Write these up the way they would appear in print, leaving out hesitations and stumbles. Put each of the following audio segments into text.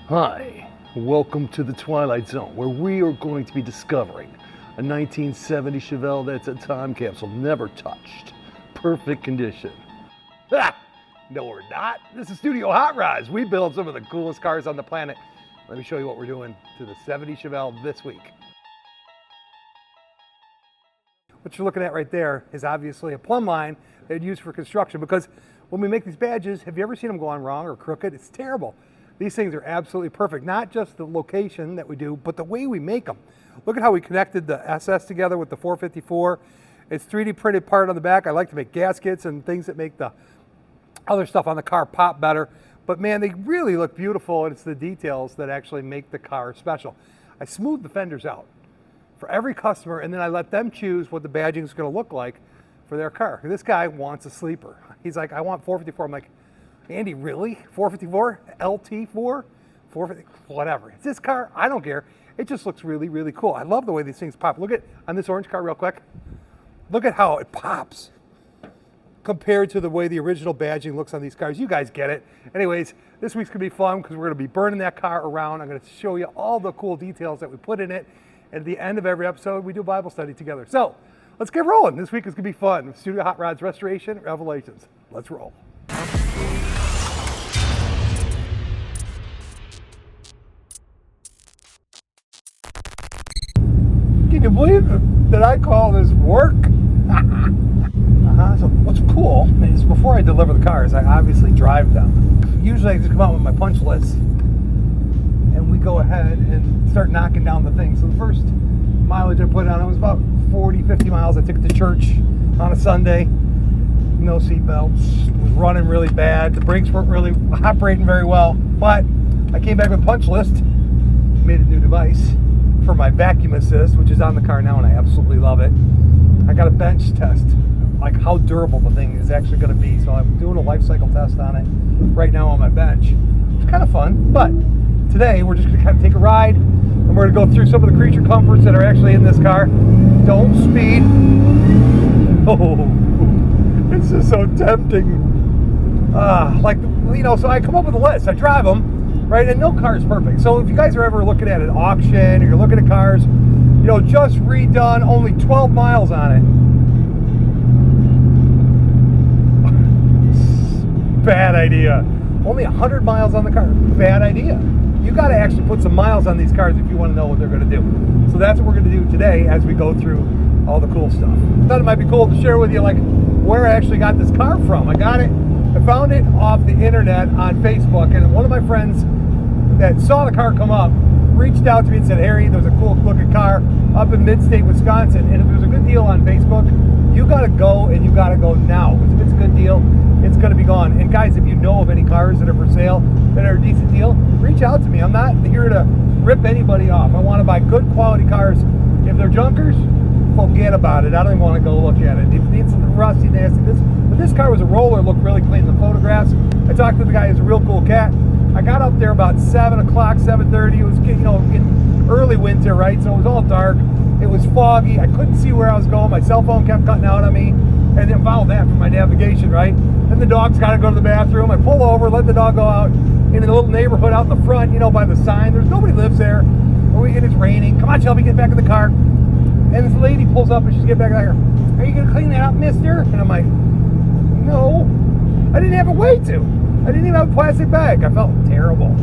Hi, welcome to the Twilight Zone, where we are going to be discovering a 1970 Chevelle that's a time capsule, never touched, perfect condition. Ha! No, we're not. This is Studio Hot Rods. We build some of the coolest cars on the planet. Let me show you what we're doing to the 70 Chevelle this week. What you're looking at right there is obviously a plumb line they'd use for construction, because when we make these badges, have you ever seen them go on wrong or crooked? It's terrible. These things are absolutely perfect, not just the location that we do, but the way we make them. Look at how we connected the SS together with the 454. It's 3D printed part on the back. I like to make gaskets and things that make the other stuff on the car pop better. But man, they really look beautiful, and it's the details that actually make the car special. I smooth the fenders out for every customer, and then I let them choose what the badging is going to look like for their car. This guy wants a sleeper. He's like, I want 454. I'm like, Andy, really? 454? LT4? 450? Whatever. It's this car. I don't care. It just looks really, really cool. I love the way these things pop. Look at, on this orange car real quick. Look at how it pops compared to the way the original badging looks on these cars. You guys get it. Anyways, this week's going to be fun because we're going to be burning that car around. I'm going to show you all the cool details that we put in it. And at the end of every episode, we do a Bible study together. So let's get rolling. This week is going to be fun. Studio Hot Rods Restoration Revelations. Let's roll. Can you believe that I call this work? So what's cool is before I deliver the cars, I obviously drive them. Usually I just come out with my punch list and we go ahead and start knocking down the things. So the first mileage I put on it was about 40, 50 miles. I took it to church on a Sunday. No seat belts. It was running really bad. The brakes weren't really operating very well. But I came back with a punch list, made a new device for my vacuum assist, which is on the car now, and I absolutely love it. I got a bench test, like how durable the thing is actually going to be. So I'm doing a life cycle test on it right now on my bench. It's kind of fun, but today we're just going to kind of take a ride, and we're going to go through some of the creature comforts that are actually in this car. Don't speed. Oh, it's just so tempting. So I come up with a list. I drive them. Right, and no car is perfect. So if you guys are ever looking at an auction or you're looking at cars, just redone, only 12 miles on it. Bad idea. Only 100 miles on the car. Bad idea. You got to actually put some miles on these cars if you want to know what they're going to do. So that's what we're going to do today as we go through all the cool stuff. I thought it might be cool to share with you where I actually got this car from. I found it off the internet on Facebook, and one of my friends that saw the car come up reached out to me and said, Harry, there's a cool looking car up in mid-state Wisconsin, and if there's a good deal on Facebook, you got to go, and you got to go now. If it's a good deal, it's going to be gone. And guys, if you know of any cars that are for sale that are a decent deal, reach out to me. I'm not here to rip anybody off. I want to buy good quality cars. If they're junkers, forget about it. I don't even want to go look at it. If it needs some rusty nastiness. But this car was a roller, looked really clean in the photographs. I talked to the guy, he's a real cool cat. I got up there about 7 o'clock, 7:30. It was, in early winter, right? So it was all dark. It was foggy. I couldn't see where I was going. My cell phone kept cutting out on me. And then follow that for my navigation, right? Then the dog's got to go to the bathroom. I pull over, let the dog go out in a little neighborhood out in the front, by the sign. There's nobody lives there. And it's raining. Come on, Shelby, get back in the car. And this lady pulls up and she's getting back in the car. Are you going to clean that up, mister? And I'm like, no. I didn't have a way to. I didn't even have a plastic bag. I felt terrible.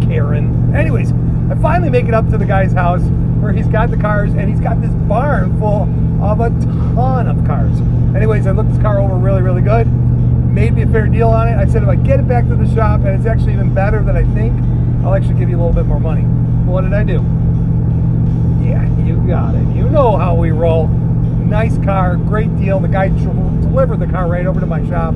Karen. Anyways, I finally make it up to the guy's house where he's got the cars, and he's got this barn full of a ton of cars. Anyways, I looked this car over really, really good. Made me a fair deal on it. I said if I get it back to the shop and it's actually even better than I think, I'll actually give you a little bit more money. What did I do? Yeah, you got it. You know how we roll. Nice car, great deal. The guy delivered the car right over to my shop.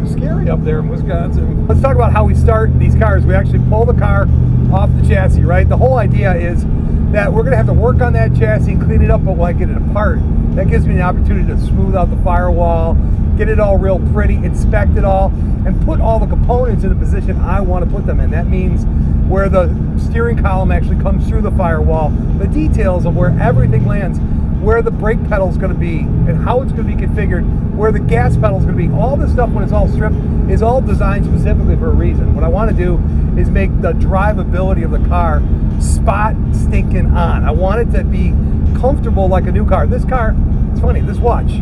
It's scary up there in Wisconsin. Let's talk about how we start these cars. We actually pull the car off the chassis, right? The whole idea is that we're going to have to work on that chassis and clean it up, but get it apart. That gives me the opportunity to smooth out the firewall, get it all real pretty, inspect it all, and put all the components in the position I want to put them in. That means where the steering column actually comes through the firewall, the details of where everything lands. where the brake pedal is going to be and how it's going to be configured, where the gas pedal is going to be. All this stuff, when it's all stripped, is all designed specifically for a reason. What I want to do is make the drivability of the car spot stinking on. I want it to be comfortable like a new car. This car, it's funny, this watch,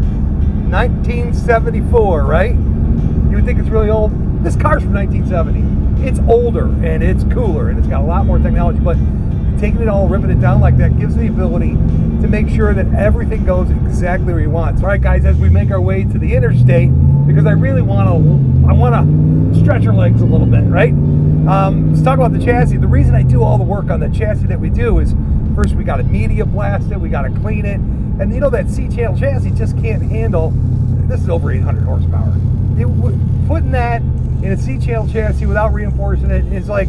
1974, right? You would think it's really old. This car's from 1970. It's older and it's cooler and it's got a lot more technology, but taking it all, ripping it down like that gives the ability to make sure that everything goes exactly where you want. So, all right, guys, as we make our way to the interstate, because I really want to stretch our legs a little bit, right? Let's talk about the chassis. The reason I do all the work on the chassis that we do is, first we got to media blast it, we got to clean it, and you know that C-channel chassis just can't handle. This is over 800 horsepower. Putting that in a C-channel chassis without reinforcing it is like,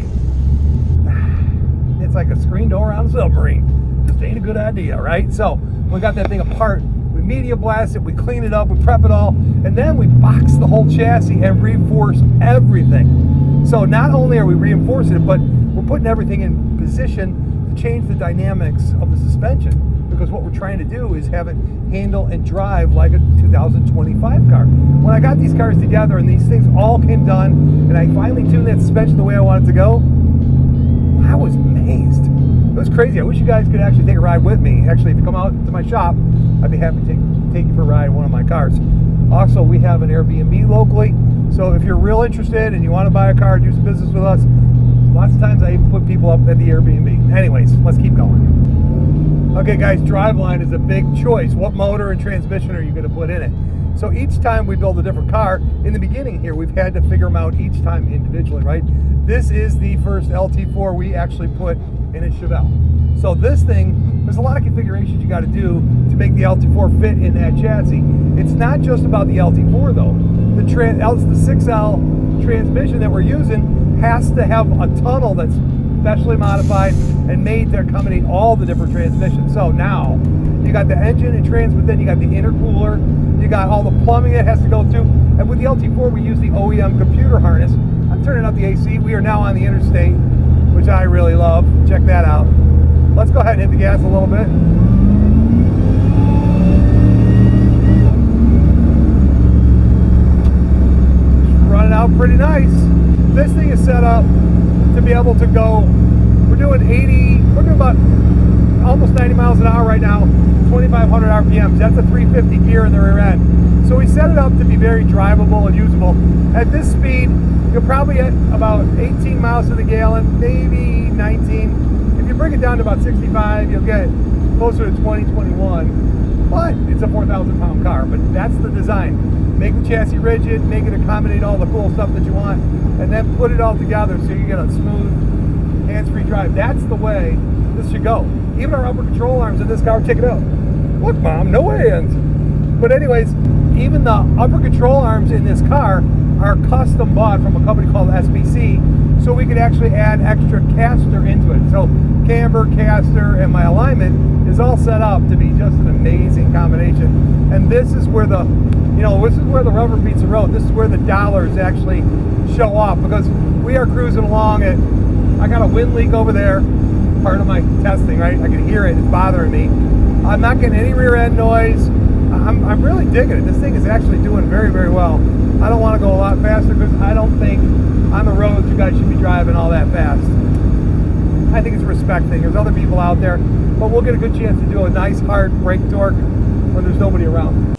it's like a screen door on a submarine. Just ain't a good idea, right? So we got that thing apart, we media blast it, we clean it up, we prep it all, and then we box the whole chassis and reinforce everything. So not only are we reinforcing it, but we're putting everything in position to change the dynamics of the suspension, because what we're trying to do is have it handle and drive like a 2025 car. When I got these cars together and these things all came done and I finally tuned that suspension the way I wanted to go, I was amazed. It was crazy. I wish you guys could actually take a ride with me. Actually, if you come out to my shop, I'd be happy to take you for a ride in one of my cars. Also, we have an Airbnb locally, so if you're real interested and you want to buy a car, do some business with us, lots of times I even put people up at the Airbnb. Anyways, let's keep going. Okay, guys, driveline is a big choice. What motor and transmission are you going to put in it? So each time we build a different car, in the beginning here, we've had to figure them out each time individually, right? This is the first LT4 we actually put in a Chevelle. So this thing, there's a lot of configurations you got to do to make the LT4 fit in that chassis. It's not just about the LT4 though. The 6L transmission that we're using has to have a tunnel that's specially modified and made to accommodate all the different transmissions. So now you got the engine and trans, but then you got the intercooler, you got all the plumbing it has to go to. And with the LT4, we use the OEM computer harness. I'm turning up the AC. We are now on the interstate, which I really love. Check that out. Let's go ahead and hit the gas a little bit. Running out pretty nice. This thing is set up to be able to go, we're doing about almost 90 miles an hour right now, 2,500 RPMs. That's a 350 gear in the rear end. So we set it up to be very drivable and usable. At this speed, you'll probably get about 18 miles to the gallon, maybe 19. If you bring it down to about 65, you'll get closer to 20, 21. But it's a 4,000 pound car, but that's the design. Make the chassis rigid, make it accommodate all the cool stuff that you want, and then put it all together so you get a smooth, hands-free drive. That's the way this should go. Even our upper control arms in this car, check it out. Look, Mom, no hands. But anyways, even the upper control arms in this car are custom bought from a company called SBC, so we could actually add extra caster into it. So camber, caster, and my alignment is all set up to be just an amazing combination. And this is where the, this is where the rubber meets the road. This is where the dollars actually show off, because we are cruising along at, I got a wind leak over there, part of my testing, right? I can hear it, it's bothering me. I'm not getting any rear end noise. I'm really digging it. This thing is actually doing very, very well. I don't want to go a lot faster because I don't think on the roads you guys should be driving all that fast. I think it's a respect thing. There's other people out there, but we'll get a good chance to do a nice hard brake torque when there's nobody around.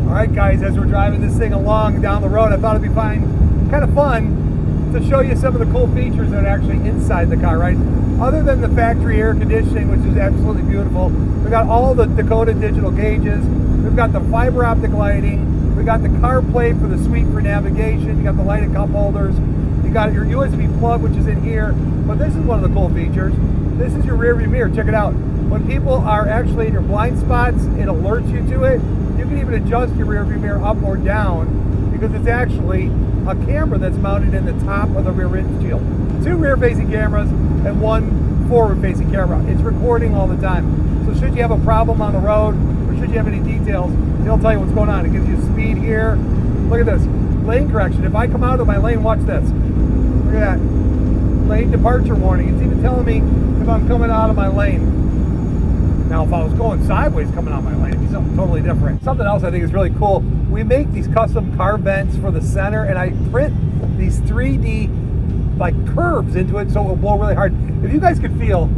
Alright guys, as we're driving this thing along down the road, I thought it'd be kind of fun to show you some of the cool features that are actually inside the car, right? Other than the factory air conditioning, which is absolutely beautiful, we got all the Dakota digital gauges, we've got the fiber optic lighting, we got the CarPlay for the suite for navigation, you got the lighted cup holders, you got your USB plug, which is in here, but this is one of the cool features. This is your rear view mirror, check it out. When people are actually in your blind spots, it alerts you to it. You can even adjust your rear view mirror up or down because it's actually a camera that's mounted in the top of the rear windshield. 2 rear-facing cameras and 1 forward-facing camera. It's recording all the time. So should you have a problem on the road or should you have any details, it'll tell you what's going on. It gives you speed here. Look at this. lane correction. If I come out of my lane, watch this. Look at that. Lane departure warning. It's even telling me if I'm coming out of my lane. Now, if I was going sideways coming out of my lane, it'd be something totally different. Something else I think is really cool. We make these custom car vents for the center, and I print these 3D like curves into it so it will blow really hard. If you guys could feel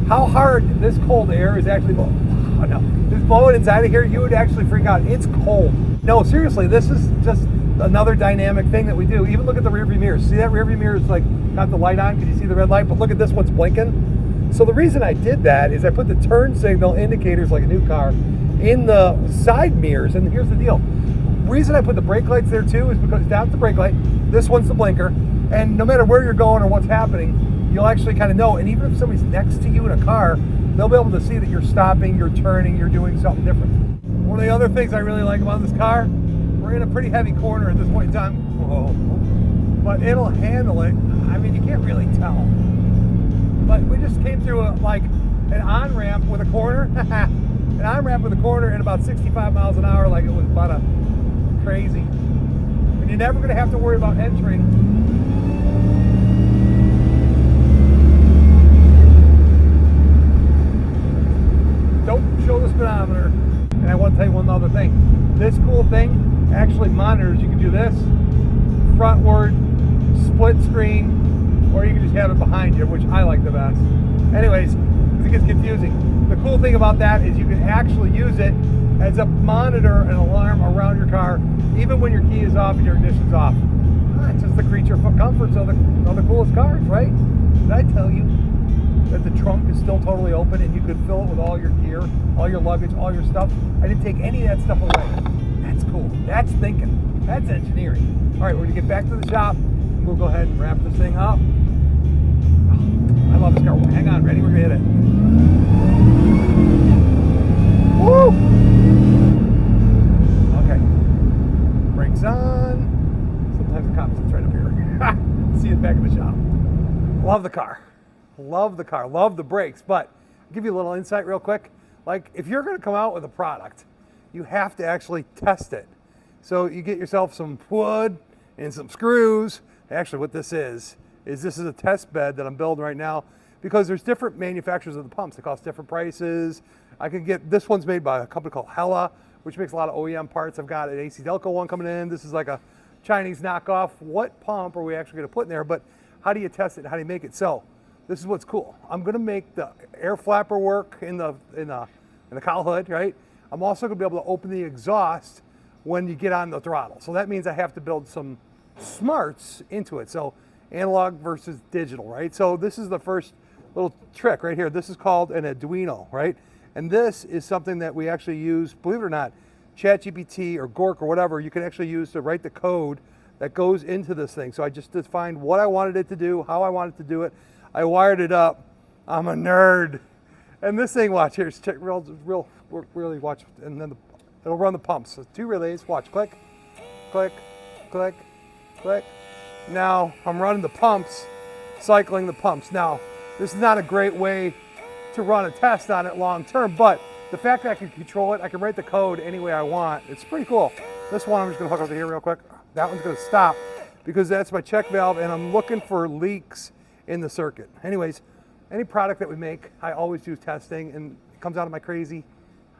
how hard this cold air is actually blowing, it's blowing inside of here, you would actually freak out. It's cold. No, seriously, this is just another dynamic thing that we do. Even look at the rearview mirror. See that rearview mirror is like got the light on? Can you see the red light? But look at this one's blinking. So the reason I did that is I put the turn signal indicators like a new car in the side mirrors. And here's the deal. The reason I put the brake lights there too is because that's the brake light. This one's the blinker. And no matter where you're going or what's happening, you'll actually kind of know. And even if somebody's next to you in a car, they'll be able to see that you're stopping, you're turning, you're doing something different. One of the other things I really like about this car, we're in a pretty heavy corner at this point in time. Whoa. But it'll handle it. I mean, you can't really tell. But we just came through like an on-ramp with a corner. An on-ramp with a corner at about 65 miles an hour, like it was about a crazy. And you're never going to have to worry about entering. Don't show the speedometer. And I want to tell you one other thing. This cool thing actually monitors. You can do this, frontward, split screen, or you can just have it behind you, which I like the best. Anyways, because it gets confusing. The cool thing about that is you can actually use it as a monitor and alarm around your car, even when your key is off and your ignition's off. It's just the creature for comforts of the coolest cars, right? Did I tell you that the trunk is still totally open and you could fill it with all your gear, all your luggage, all your stuff? I didn't take any of that stuff away. That's cool. That's thinking. That's engineering. All right, we're gonna get back to the shop. We'll go ahead and wrap this thing up. I love this car. Hang on, ready? We're gonna hit it. Woo! Okay. Brakes on. Sometimes the cops sits right up here. See it back in the shop. Love the car. Love the car. Love the brakes. But I'll give you a little insight real quick. Like, if you're gonna come out with a product, you have to actually test it. So you get yourself some wood and some screws. Actually, what this is this is a test bed that I'm building right now because there's different manufacturers of the pumps. They cost different prices. I can get, this one's made by a company called Hella, which makes a lot of OEM parts. I've got an AC Delco one coming in. This is like a Chinese knockoff. What pump are we actually going to put in there? But how do you test it? How do you make it? So this is what's cool. I'm going to make the air flapper work in the cowl hood, right? I'm also going to be able to open the exhaust when you get on the throttle. So that means I have to build some smarts into it. So analog versus digital, right? So this is the first little trick right here. This is called an Arduino, right? And this is something that we actually use, believe it or not, ChatGPT or Gork or whatever, you can actually use to write the code that goes into this thing. So I just defined what I wanted it to do, how I wanted to do it. I wired it up. I'm a nerd. And this thing, watch here, check really watch, and then it'll run the pumps. So 2 relays, watch, click, click, click, click. Now I'm running the pumps, cycling the pumps. Now, this is not a great way to run a test on it long term, but the fact that I can control it, I can write the code any way I want, it's pretty cool. This one I'm just gonna hook up to here real quick. That one's gonna stop because that's my check valve and I'm looking for leaks in the circuit. Anyways, any product that we make, I always do testing and it comes out of my crazy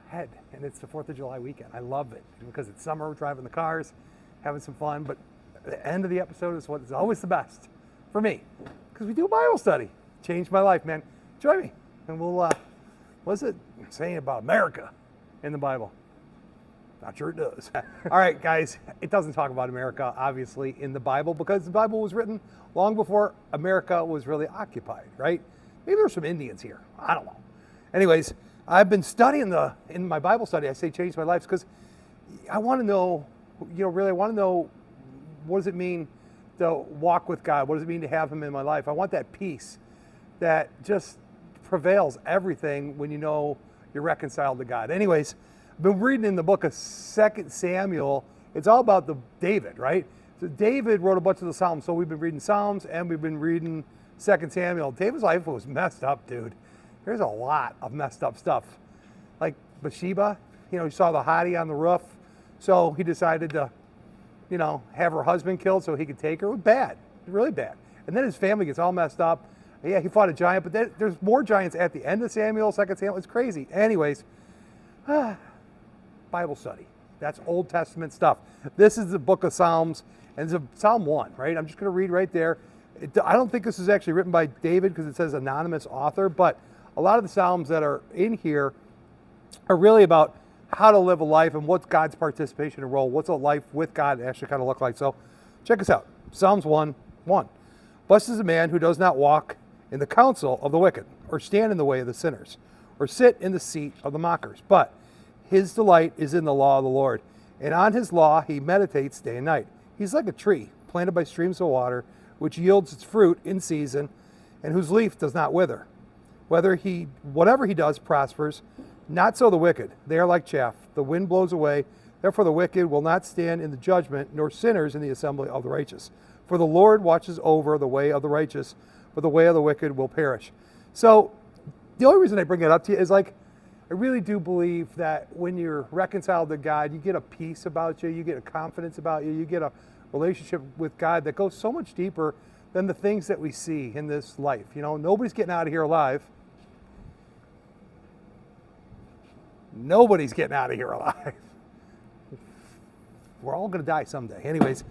head. And it's the 4th of July weekend. I love it because it's summer, we're driving the cars, having some fun, but the end of the episode is what is always the best for me because we do a Bible study. Changed my life, man. Join me and we'll, what's it saying about America in the Bible? Not sure it does. All right, guys, it doesn't talk about America, obviously, in the Bible because the Bible was written long before America was really occupied, right? Maybe there's some Indians here. I don't know. Anyways, I've been studying in my Bible study, I say changed my life because I want to know, really I want to know what does it mean to walk with God? What does it mean to have Him in my life? I want that peace that just prevails everything when you know you're reconciled to God. Anyways, I've been reading in the book of 2 Samuel. It's all about David, right? So David wrote a bunch of the Psalms. So we've been reading Psalms and we've been reading 2 Samuel. David's life was messed up, dude. There's a lot of messed up stuff. Like Bathsheba, you saw the hottie on the roof. So he decided to have her husband killed so he could take her. It was bad, really bad. And then his family gets all messed up. Yeah, he fought a giant, but there's more giants at the end of Samuel, 2 Samuel. It's crazy. Anyways, Bible study. That's Old Testament stuff. This is the book of Psalms, and it's Psalm 1, right? I'm just going to read right there. I don't think this is actually written by David because it says anonymous author, but a lot of the Psalms that are in here are really about how to live a life and what's God's participation and role. What's a life with God actually kind of look like? So check us out. Psalms 1:1. Blessed is the man who does not walk in the counsel of the wicked, or stand in the way of the sinners, or sit in the seat of the mockers. But his delight is in the law of the Lord, and on his law he meditates day and night. He's like a tree planted by streams of water, which yields its fruit in season, and whose leaf does not wither. Whatever he does prospers. Not so the wicked. They are like chaff. The wind blows away. Therefore the wicked will not stand in the judgment, nor sinners in the assembly of the righteous. For the Lord watches over the way of the righteous, but the way of the wicked will perish. So the only reason I bring it up to you is I really do believe that when you're reconciled to God, you get a peace about you, you get a confidence about you, you get a relationship with God that goes so much deeper than the things that we see in this life. Nobody's getting out of here alive. Nobody's getting out of here alive. We're all going to die someday. Anyways,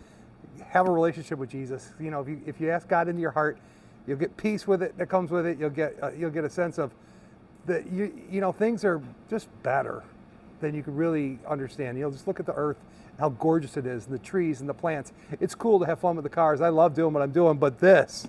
have a relationship with Jesus. If you ask God into your heart, you'll get peace with it that comes with it. You'll get a sense of that things are just better than you could really understand. Just look at the earth, how gorgeous it is, and the trees and the plants. It's cool to have fun with the cars. I love doing what I'm doing, but this,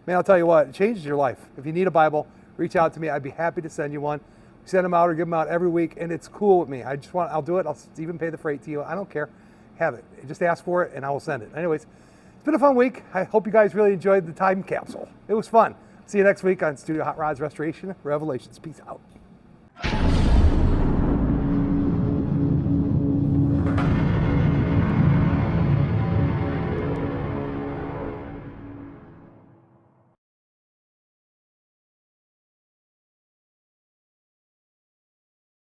man, I'll tell you what, it changes your life. If you need a Bible, reach out to me. I'd be happy to send you one. Send them out or give them out every week, and it's cool with me. I'll do it. I'll even pay the freight to you. I don't care. Have it. Just ask for it, and I will send it. Anyways, it's been a fun week. I hope you guys really enjoyed the time capsule. It was fun. See you next week on Studio Hot Rods Restoration Revelations. Peace out.